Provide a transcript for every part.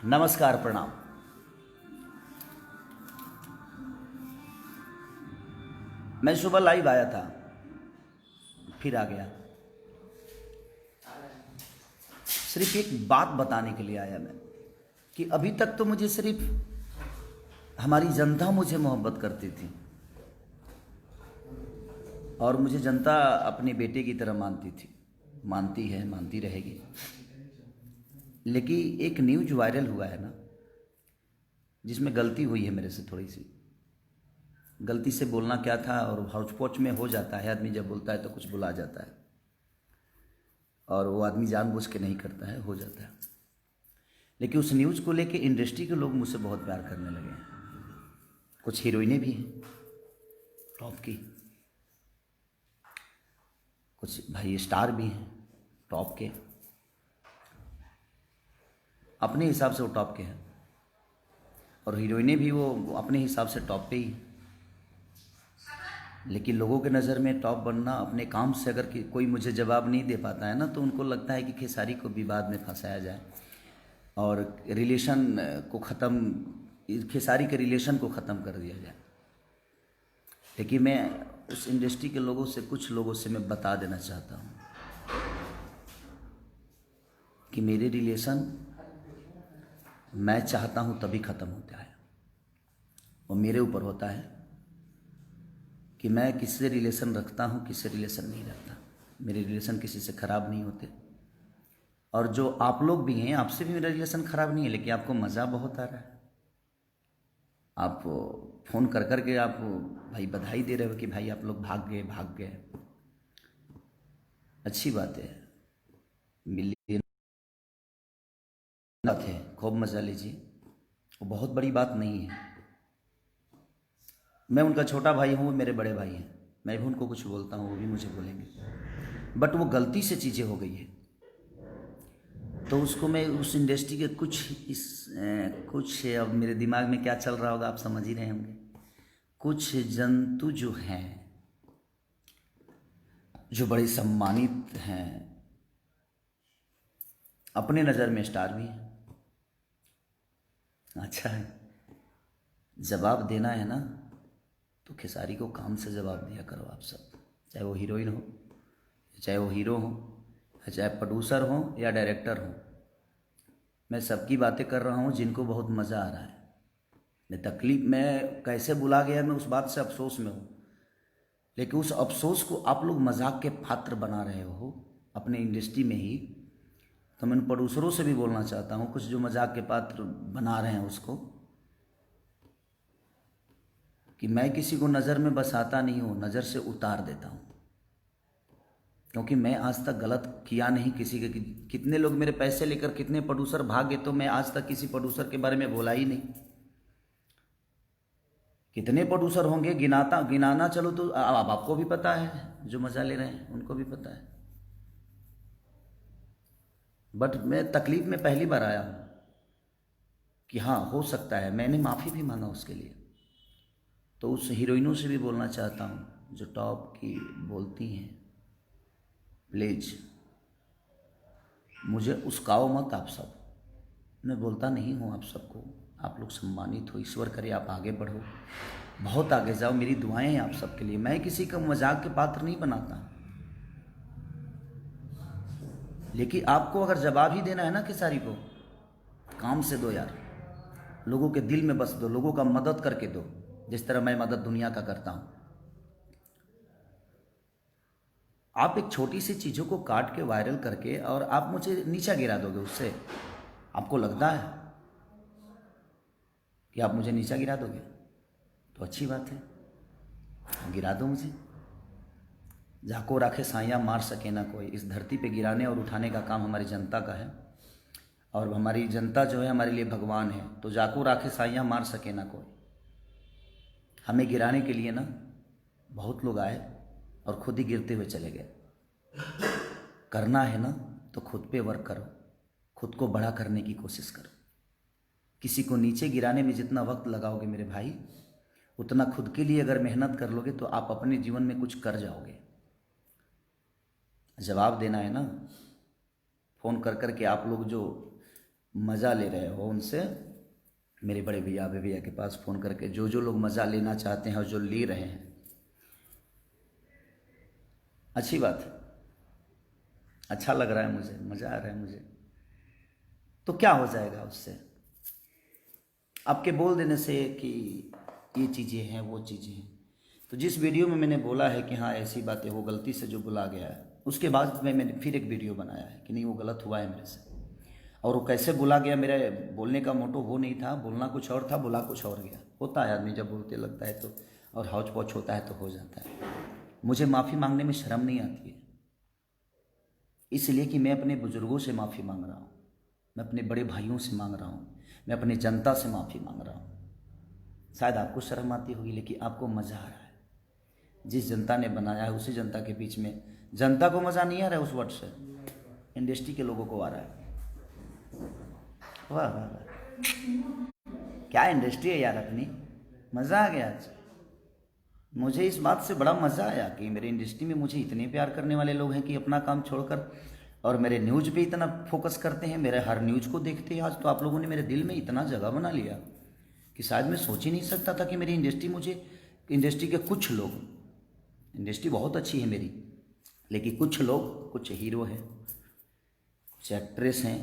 नमस्कार, प्रणाम। मैं सुबह लाइव आया था, फिर आ गया। सिर्फ एक बात बताने के लिए आया मैं कि अभी तक तो मुझे सिर्फ हमारी जनता मुझे मोहब्बत करती थी और मुझे जनता अपने बेटे की तरह मानती थी, मानती है, मानती रहेगी। लेकिन एक न्यूज वायरल हुआ है ना, जिसमें गलती हुई है मेरे से, थोड़ी सी गलती से बोलना क्या था, और हाउच पौच में हो जाता है। आदमी जब बोलता है तो कुछ बुला जाता है, और वो आदमी जानबूझ के नहीं करता है, हो जाता है। लेकिन उस न्यूज़ को लेके इंडस्ट्री के लोग मुझसे बहुत प्यार करने लगे हैं। कुछ हीरोइनें भी हैं टॉप की, कुछ भाई स्टार भी हैं टॉप के, अपने हिसाब से वो टॉप के हैं, और हीरोइनें भी वो अपने हिसाब से टॉप पे ही। लेकिन लोगों के नज़र में टॉप बनना अपने काम से, अगर कोई मुझे जवाब नहीं दे पाता है ना, तो उनको लगता है कि खेसारी को विवाद में फंसाया जाए और रिलेशन को ख़त्म, खेसारी के रिलेशन को ख़त्म कर दिया जाए। लेकिन मैं उस इंडस्ट्री के लोगों से, कुछ लोगों से मैं बता देना चाहता हूँ कि मेरे रिलेशन मैं चाहता हूँ तभी ख़त्म होता है, और मेरे ऊपर होता है कि मैं किससे रिलेशन रखता हूँ, किससे रिलेशन नहीं रखता। मेरे रिलेशन किसी से ख़राब नहीं होते, और जो आप लोग भी हैं, आपसे भी मेरा रिलेशन ख़राब नहीं है, लेकिन आपको मज़ा बहुत आ रहा है। आप फ़ोन कर कर के आप भाई बधाई दे रहे हो कि भाई आप लोग भाग गए, भाग गए। अच्छी बात है, मिलियन बात है, खूब मज़ा लीजिए, वो बहुत बड़ी बात नहीं है। मैं उनका छोटा भाई हूँ, वो मेरे बड़े भाई हैं, मैं भी उनको कुछ बोलता हूँ, वो भी मुझे बोलेंगे। बट वो गलती से चीज़ें हो गई है, तो उसको मैं उस इंडस्ट्री के कुछ अब मेरे दिमाग में क्या चल रहा होगा आप समझ ही रहे होंगे। कुछ जंतु जो हैं, जो बड़े सम्मानित हैं, अपने नज़र में स्टार भी हैं। अच्छा है, जवाब देना है ना, तो खेसारी को काम से जवाब दिया करो आप सब, चाहे वो हीरोइन हो, चाहे वो हीरो हो, चाहे प्रोड्यूसर हो या डायरेक्टर हो। मैं सबकी बातें कर रहा हूँ जिनको बहुत मज़ा आ रहा है। मैं तकलीफ में कैसे बुला गया, मैं उस बात से अफसोस में हूँ, लेकिन उस अफसोस को आप लोग मजाक के पात्र बना रहे हो अपने इंडस्ट्री में ही। तो मैं प्रोड्यूसरों से भी बोलना चाहता हूँ, कुछ जो मजाक के पात्र बना रहे हैं उसको, कि मैं किसी को नज़र में बसाता नहीं हूँ, नज़र से उतार देता हूँ। क्योंकि मैं आज तक गलत किया नहीं किसी के। कितने लोग मेरे पैसे लेकर, कितने प्रोड्यूसर भागे, तो मैं आज तक किसी प्रोड्यूसर के बारे में बोला ही नहीं। कितने प्रोड्यूसर होंगे, गिनाना चलो तो अब आपको भी पता है, जो मज़ा ले रहे हैं उनको भी पता है। बट मैं तकलीफ में पहली बार आया हूँ कि हाँ हो सकता है, मैंने माफ़ी भी मांगा उसके लिए। तो उस हीरोइनों से भी बोलना चाहता हूँ जो टॉप की बोलती हैं, प्लीज़ मुझे उस्काओ मत आप सब। मैं बोलता नहीं हूँ आप सबको, आप लोग सम्मानित हो, ईश्वर करे आप आगे बढ़ो, बहुत आगे जाओ, मेरी दुआएं हैं आप सबके लिए। मैं किसी का मजाक के पात्र नहीं बनाता, लेकिन आपको अगर जवाब ही देना है ना खेसारी को, काम से दो यार, लोगों के दिल में बस दो, लोगों का मदद करके दो, जिस तरह मैं मदद दुनिया का करता हूँ। आप एक छोटी सी चीज़ों को काट के वायरल करके और आप मुझे नीचा गिरा दोगे, उससे आपको लगता है कि आप मुझे नीचा गिरा दोगे, तो अच्छी बात है, गिरा दो मुझे। जाको राखे साइयाँ मार सके ना कोई, इस धरती पे गिराने और उठाने का काम हमारी जनता का है, और हमारी जनता जो है हमारे लिए भगवान है। तो जाको राखे साइयाँ मार सके ना कोई, हमें गिराने के लिए ना बहुत लोग आए और खुद ही गिरते हुए चले गए। करना है ना तो खुद पे वर्क करो, खुद को बड़ा करने की कोशिश करो। किसी को नीचे गिराने में जितना वक्त लगाओगे मेरे भाई, उतना खुद के लिए अगर मेहनत कर लोगे तो आप अपने जीवन में कुछ कर जाओगे। जवाब देना है ना, फ़ोन कर कर के आप लोग जो मज़ा ले रहे हो उनसे मेरे बड़े भैया भैया के पास फ़ोन करके, जो जो लोग मज़ा लेना चाहते हैं और जो ले रहे हैं, अच्छी बात है, अच्छा लग रहा है मुझे, मज़ा आ रहा है मुझे। तो क्या हो जाएगा उससे? आपके बोल देने से कि ये चीज़ें हैं वो चीज़ें हैं। तो जिस वीडियो में मैंने बोला है कि हाँ ऐसी बातें हो, गलती से जो बुला गया है, उसके बाद मैंने फिर एक वीडियो बनाया है कि नहीं वो गलत हुआ है मेरे से, और वो कैसे बुला गया, मेरे बोलने का मोटो वो नहीं था, बोलना कुछ और था, बुला कुछ और गया। होता है, आदमी जब बोलते लगता है तो और हौच पौच होता है तो हो जाता है। मुझे माफ़ी मांगने में शर्म नहीं आती है, इसलिए कि मैं अपने बुज़ुर्गों से माफ़ी मांग रहा हूँ, मैं अपने बड़े भाइयों से मांग रहा हूँ, मैं अपनी जनता से माफ़ी मांग रहा हूँ। शायद आपको शर्म आती होगी, लेकिन आपको मज़ा आ रहा है। जिस जनता ने बनाया है उसी जनता के बीच में, जनता को मज़ा नहीं आ रहा है उस वर्ड से, इंडस्ट्री के लोगों को आ रहा है। वाह वाह वाह, क्या इंडस्ट्री है यार अपनी, मज़ा आ गया आज। मुझे इस बात से बड़ा मज़ा आया कि मेरे इंडस्ट्री में मुझे इतने प्यार करने वाले लोग हैं कि अपना काम छोड़कर और मेरे न्यूज़ पे इतना फोकस करते हैं, मेरे हर न्यूज़ को देखते हैं। आज तो आप लोगों ने मेरे दिल में इतना जगह बना लिया कि शायद मैं सोच ही नहीं सकता था कि मेरी इंडस्ट्री, मुझे इंडस्ट्री के कुछ लोग, इंडस्ट्री बहुत अच्छी है मेरी, लेकिन कुछ लोग, कुछ हीरो हैं, कुछ एक्ट्रेस हैं,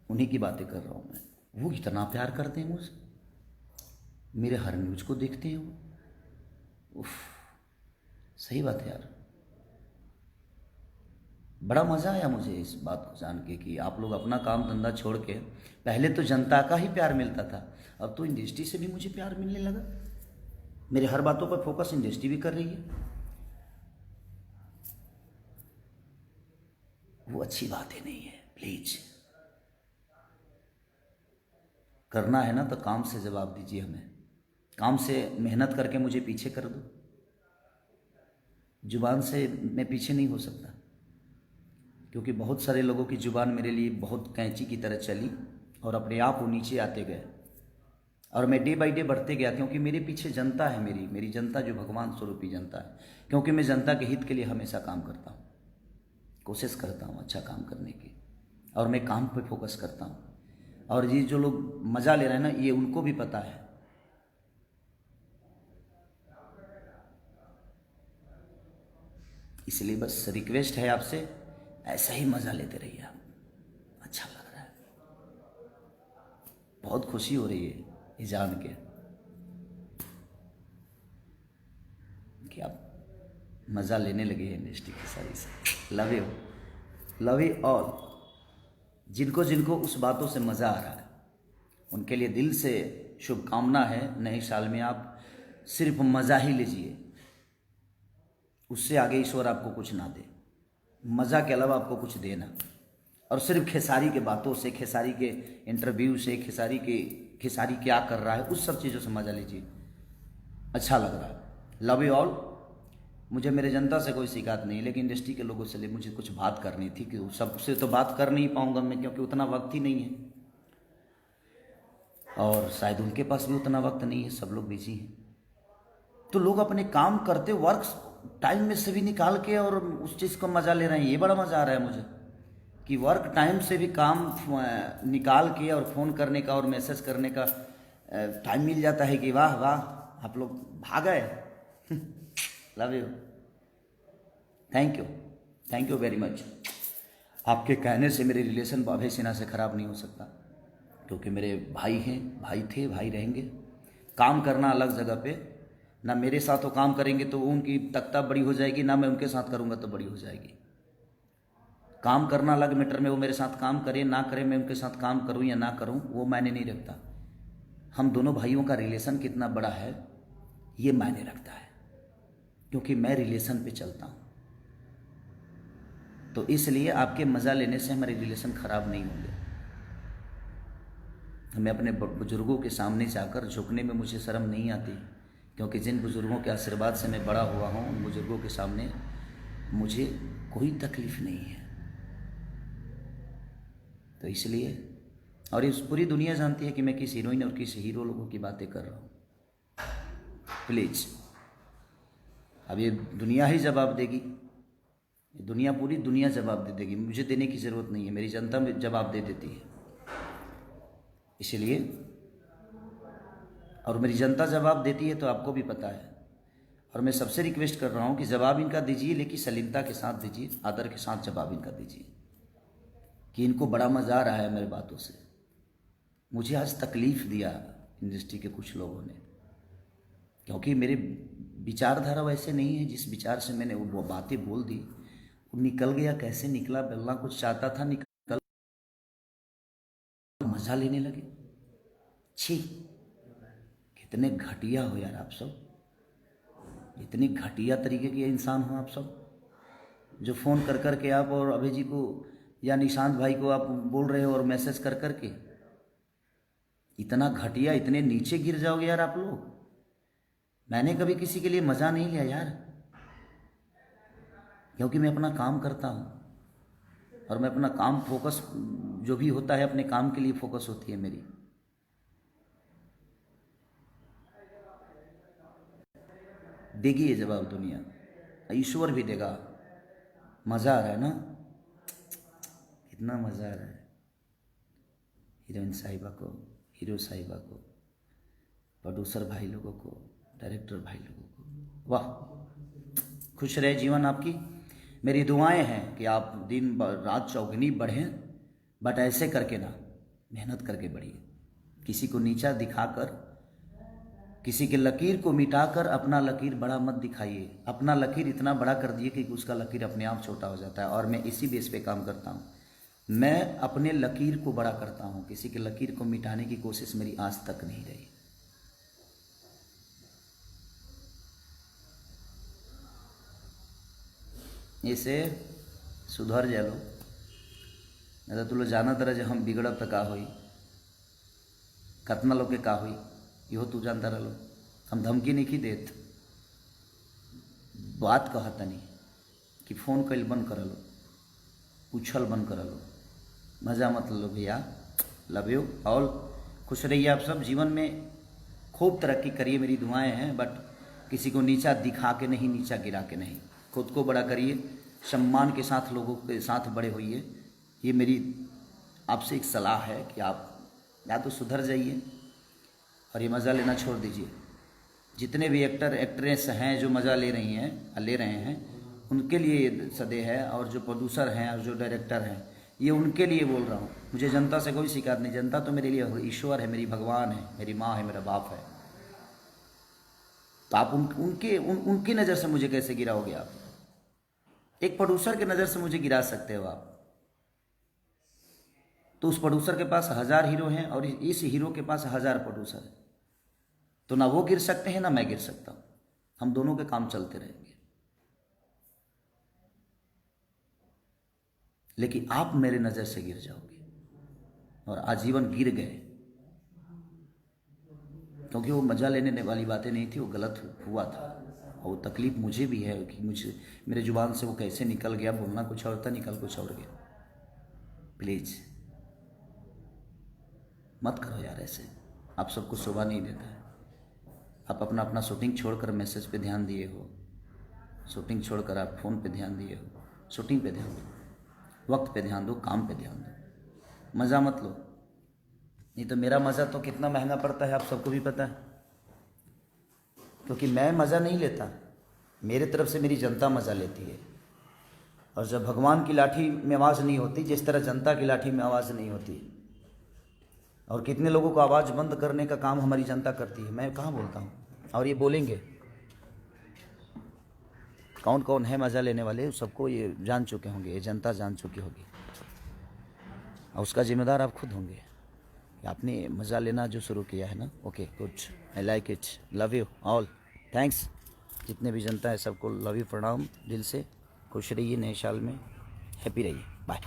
उन्हीं की बातें कर रहा हूँ मैं। वो इतना प्यार करते हैं मुझसे, मेरे हर न्यूज़ को देखते हैं वो। उफ, सही बात है यार, बड़ा मज़ा आया मुझे इस बात को जान के कि आप लोग अपना काम धंधा छोड़ के, पहले तो जनता का ही प्यार मिलता था, अब तो इंडस्ट्री से भी मुझे प्यार मिलने लगा। मेरे हर बातों पर फोकस इंडस्ट्री भी कर रही है, वो अच्छी बात ही नहीं है। प्लीज करना है ना तो काम से जवाब दीजिए हमें, काम से मेहनत करके मुझे पीछे कर दो। जुबान से मैं पीछे नहीं हो सकता, क्योंकि बहुत सारे लोगों की जुबान मेरे लिए बहुत कैंची की तरह चली और अपने आप वो नीचे आते गए, और मैं डे बाई डे बढ़ते गया, क्योंकि मेरे पीछे जनता है, मेरी जनता जो भगवान स्वरूपी जनता है। क्योंकि मैं जनता के हित के लिए हमेशा काम करता हूँ, कोशिश करता हूँ अच्छा काम करने की, और मैं काम पे फोकस करता हूँ। और ये जो लोग मज़ा ले रहे हैं ना, ये उनको भी पता है। इसलिए बस रिक्वेस्ट है आपसे, ऐसा ही मज़ा लेते रहिए आप, अच्छा लग रहा है, बहुत खुशी हो रही है ये जान के कि आप मज़ा लेने लगे हैं इंडस्ट्री की सारी से। Love you, love you all. जिनको जिनको उस बातों से मज़ा आ रहा है उनके लिए दिल से शुभकामना है। नए साल में आप सिर्फ मज़ा ही लीजिए, उससे आगे ईश्वर आपको कुछ ना दे, मज़ा के अलावा आपको कुछ देना। और सिर्फ खेसारी के बातों से, खेसारी के इंटरव्यू से, खेसारी क्या कर रहा है, उस सब चीज़ों से मज़ा लीजिए, अच्छा लग रहा है। Love you all. मुझे मेरे जनता से कोई शिकायत नहीं, लेकिन इंडस्ट्री के लोगों से मुझे कुछ बात करनी थी कि सबसे तो बात कर नहीं पाऊंगा मैं, क्योंकि उतना वक्त ही नहीं है, और शायद उनके पास भी उतना वक्त नहीं है, सब लोग बिजी हैं। तो लोग अपने काम करते वर्क टाइम में से भी निकाल के और उस चीज़ को मज़ा ले रहे हैं। ये बड़ा मज़ा आ रहा है मुझे कि वर्क टाइम से भी काम निकाल के और फ़ोन करने का और मैसेज करने का टाइम मिल जाता है कि वाह वाह आप लोग भाग गए। Love you, thank you very much. आपके कहने से मेरे रिलेशन बाबे सिन्हा से ख़राब नहीं हो सकता, क्योंकि मेरे भाई हैं, भाई थे, भाई रहेंगे। काम करना अलग जगह पे, ना मेरे साथ वो काम करेंगे तो उनकी तख्ता बड़ी हो जाएगी, ना मैं उनके साथ करूँगा तो बड़ी हो जाएगी। काम करना अलग मैटर में, वो मेरे साथ काम करें ना करें, मैं उनके साथ काम करूँ या ना करूँ वो मायने नहीं रखता। हम दोनों भाइयों का रिलेशन कितना बड़ा है ये मायने रखता है, क्योंकि मैं रिलेशन पे चलता हूँ। तो इसलिए आपके मज़ा लेने से हमारे रिलेशन ख़राब नहीं होंगे। हमें अपने बुज़ुर्गों के सामने जाकर झुकने में मुझे शर्म नहीं आती, क्योंकि जिन बुज़ुर्गों के आशीर्वाद से मैं बड़ा हुआ हूँ, उन बुज़ुर्गों के सामने मुझे कोई तकलीफ़ नहीं है। तो इसलिए, और इस पूरी दुनिया जानती है कि मैं किस हीरोइन और किस हीरो लोगों की बातें कर रहा हूँ। प्लीज़, अब ये दुनिया ही जवाब देगी ये दुनिया, पूरी दुनिया जवाब दे देगी, मुझे देने की ज़रूरत नहीं है, मेरी जनता में जवाब दे देती है। इसलिए, और मेरी जनता जवाब देती है तो आपको भी पता है। और मैं सबसे रिक्वेस्ट कर रहा हूँ कि जवाब इनका दीजिए, लेकिन सलीमता के साथ दीजिए, आदर के साथ जवाब इनका दीजिए, कि इनको बड़ा मज़ा आ रहा है मेरे बातों से। मुझे आज तकलीफ़ दिया इंडस्ट्री के कुछ लोगों ने, क्योंकि मेरे विचारधारा वैसे नहीं है। जिस विचार से मैंने वो बातें बोल दी, वो निकल गया, कैसे निकला, बोलना कुछ चाहता था, निकल, मज़ा लेने लगे। छी, कितने घटिया हो यार आप सब, इतनी घटिया तरीके के इंसान हो आप सब, जो फ़ोन कर कर के आप और अभय जी को या निशांत भाई को आप बोल रहे हो और मैसेज कर कर के। इतना घटिया, इतने नीचे गिर जाओगे यार आप लोग। मैंने कभी किसी के लिए मज़ा नहीं लिया यार, क्योंकि मैं अपना काम करता हूँ और मैं अपना काम फोकस, जो भी होता है अपने काम के लिए फोकस होती है मेरी। देगी ये जवाब दुनिया, ईश्वर भी देगा। मज़ा आ रहा है ना, कितना मज़ा आ रहा है। हीरोइन साहिबा को, हीरो साहिबा को, प्रोड्यूसर भाई लोगों को, डायरेक्टर भाई लोगों को, वाह, खुश रहे जीवन आपकी। मेरी दुआएं हैं कि आप दिन रात चौगुनी बढ़ें, बट ऐसे करके ना, मेहनत करके बढ़िए। किसी को नीचा दिखाकर, किसी के लकीर को मिटाकर अपना लकीर बड़ा मत दिखाइए। अपना लकीर इतना बड़ा कर दिए कि उसका लकीर अपने आप छोटा हो जाता है। और मैं इसी बेस पे काम करता हूँ, मैं अपने लकीर को बड़ा करता हूँ, किसी के लकीर को मिटाने की कोशिश मेरी आज तक नहीं रही। ऐसे सुधर जा लो, नहीं तो तू लोग जाना तरह जो हम बिगड़ब तो का होई, कतना लोग के का हुई, इहो तू जानता रहो। हम धमकी नहीं की देत, बात कहता नहीं कि फ़ोन कल बंद कर लो, पूछल बंद कर लो, मज़ा मत लो भैया। लव यू ऑल, खुश रहिए आप सब, जीवन में खूब तरक्की करिए, मेरी दुआएं हैं। बट किसी को नीचा दिखा के नहीं, नीचा गिरा के नहीं, खुद को बड़ा करिए, सम्मान के साथ लोगों के साथ बड़े होइए। ये मेरी आपसे एक सलाह है कि आप या तो सुधर जाइए और ये मज़ा लेना छोड़ दीजिए। जितने भी एक्टर एक्ट्रेस हैं जो मज़ा ले रही हैं, ले रहे हैं, उनके लिए ये सदे है। और जो प्रोड्यूसर हैं और जो डायरेक्टर हैं, ये उनके लिए बोल रहा हूँ। मुझे जनता से कोई शिकायत नहीं, जनता तो मेरे लिए ईश्वर है, मेरी भगवान है, मेरी माँ है, मेरा बाप है। तो आप उनकी नज़र से मुझे कैसे गिराओगे आप? एक प्रोड्यूसर की नज़र से मुझे गिरा सकते हो आप, तो उस प्रोड्यूसर के पास 1000 हीरो हैं और इस हीरो के पास 1000 प्रोड्यूसर है, तो ना वो गिर सकते हैं ना मैं गिर सकता हूँ। हम दोनों के काम चलते रहेंगे। लेकिन आप मेरे नज़र से गिर जाओगे और आजीवन गिर गए, क्योंकि वो मज़ा लेने वाली बातें नहीं थी, वो गलत हुआ था। और वो तकलीफ़ मुझे भी है कि मुझे, मेरे जुबान से वो कैसे निकल गया, बोलना कुछ और था, निकल कुछ और गया। प्लीज़ मत करो यार ऐसे, आप सबको शोभा नहीं देता है। आप अपना अपना शूटिंग छोड़कर मैसेज पे ध्यान दिए हो, शूटिंग छोड़कर आप फ़ोन पे ध्यान दिए हो। शूटिंग पे ध्यान दो, वक्त पे ध्यान दो, काम पे ध्यान दो, मज़ा मत लो। नहीं तो मेरा मज़ा तो कितना महंगा पड़ता है आप सबको भी पता है, क्योंकि मैं मज़ा नहीं लेता, मेरे तरफ से मेरी जनता मज़ा लेती है। और जब भगवान की लाठी में आवाज़ नहीं होती, जिस तरह जनता की लाठी में आवाज़ नहीं होती, और कितने लोगों को आवाज़ बंद करने का काम हमारी जनता करती है, मैं कहाँ बोलता हूँ। और ये बोलेंगे कौन कौन है मज़ा लेने वाले, सबको ये जान चुके होंगे, ये जनता जान चुकी होगी, और उसका जिम्मेदार आप खुद होंगे कि आपने मज़ा लेना जो शुरू किया है ना। Okay good, I like it, love you all, thanks. जितने भी जनता है सबको लव यू, प्रणाम दिल से। खुश रहिए, नए साल में हैप्पी रहिए, बाय।